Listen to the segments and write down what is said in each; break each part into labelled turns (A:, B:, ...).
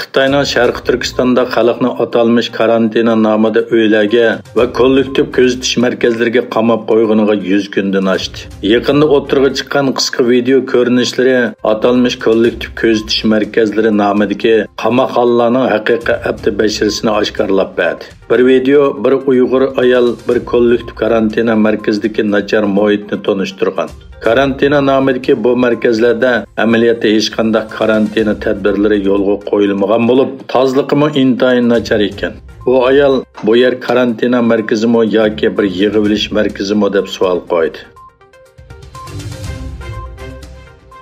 A: Xitoyning Sharqi Turkistonda xalqni atalmış karantina nomida uylarga va kollektiv kuzatish markazlariga qamab qo'yg'iniga 100 kundan oshdi. Yaqinda o'tirg'i chiqqan qisqa video ko'rinishlari atalmış kollektiv kuzatish markazlari nomidagi qamoqxonalarning haqiqiy abdi bashirisini oshkorlab berdi. Bir video bir Uyg'ur ayol bir kollektiv karantina markazidagi nachar muhitni tonishtirgan. Karantina nomidagi bu markazlarda amaliyotda hech qanday karantina tadbirlari yo'lga qo'yilmagan bo'lib, tozliqimi intayin nachar ekan. Bu ayol bu yer karantina markazimi yoki bir yig'ilish markazimi deb savol qo'ydi.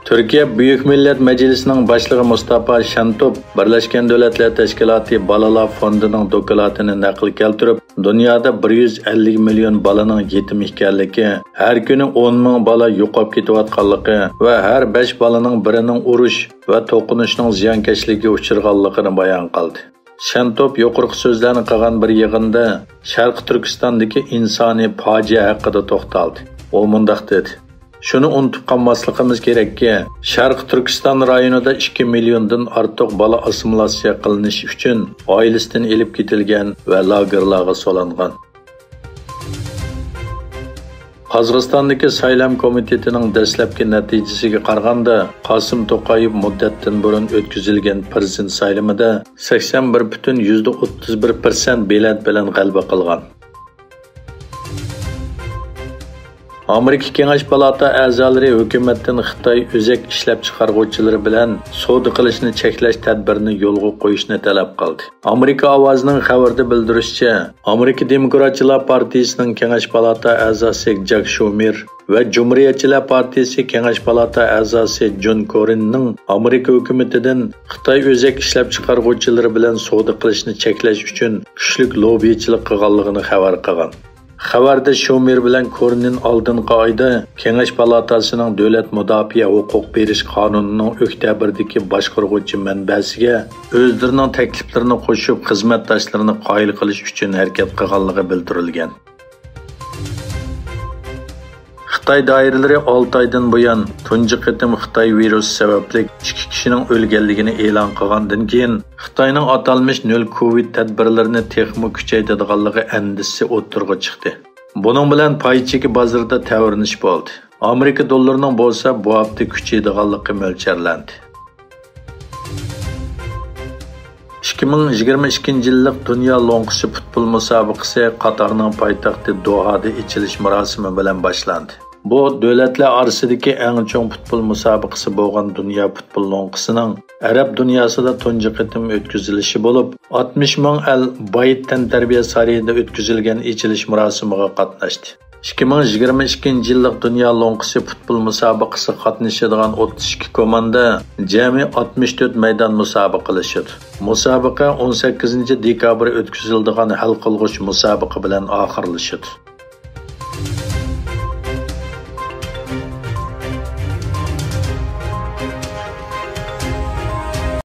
A: Türkiye Büyük Millet Meclisi'nin başlığı Mustafa Şentop, Birleşken Devletler Teşkilatı Balalar Fondu'nun dokulatını nakil keltirip, dünyada 150 milyon balanın yetim ekanligi, her günü 10 ming bala yo'qolib ketayotganligi ve her 5 balanın birinin urush ve to'qinishning ziyonkashligiga uchirganligini bayon qildi. Şentop yuqorqi so'zlarni qilgan bir yig'inda Sharq Turkistondagi insoniy fojia haqida to'xtaldi. O mundaq dedi: Şunu unutib qolmasligimiz kerakki, Sharq Turkiston rayonida 2 milliondan ortiq bola assimilyatsiya qilinish uchun oilasidan elib ketilgan va lagerlarga solangan. Qozog'istondagi Saylam komitetining dastlabki natijasiga qaraganda, Qosim To'qayev muddatdan burun o'tkazilgan prezident saylamida 81.31% bilet bilan g'alaba qilgan. Amerika Kengash Palata a'zolari hukumatdan Xitoy o'zak ishlab chiqaruvchilari bilan savdo qilishni cheklash tadbirini yo'lga qo'yishni talab qildi. Amerika ovozining xabarda bildirishicha, Amerika Demokratchilar partiyasining Kengash Palata a'zosi Jak Shumer va Cumhuriyetchilar partiyasi Kengash Palata a'zosi John Cornynning Amerika hukumatidan Xitoy o'zak ishlab chiqaruvchilari bilan savdo qilishni cheklash uchun kuchli lobbichilik qilganligini xabar qilgan. Xabarda Shumer bilan Cornyn oldingi oyda Kengash palatasining davlat mudofaa huquq berish qonunining oktyabrdagi boshqaruvchi manbasiga o'zlarining takliflarini qo'shib xizmatdoshlarini qoyil qilish uchun harakat qilganligi bildirilgan. Xitoy doiralari 6 oydan buyon tunji qitim Xitoy virusi sababli 2 kishining o'lganligini e'lon qilgandan keyin Xitoyning atalmış nol Covid tadbirlarini texmo kuchaytirganligi andisi o'tirg'i chiqdi. Buning bilan paychiki bozorda tavrinish bo'ldi. Amerika dollarining bo'lsa bu hafta kuchaydiganligi mo'ljallanadi. 2022 yillik Dünya Longqisi futbol musobaqasi Qatarning poytaxti Dohada ichilish marosimi bilan boshlandi. Bu davlatlar orasidagi eng chong futbol musobaqasi bo'lgan Dünya futbol longqisining Arab dunyosida tunji qitim o'tkazilishi bo'lib, 60 ming el bayit tantarbiya sarayida o'tkazilgan ichilish marosimiga qatnashdi. 2022 yillik Dünya longqisi futbol musobaqasi qatnashadigan 32 komanda jami 64 maydon musobaqalashadi. Musobaqa 18 dekabr o'tkaziladigan hal qilg'uch musobaqa bilan oxirlashadi.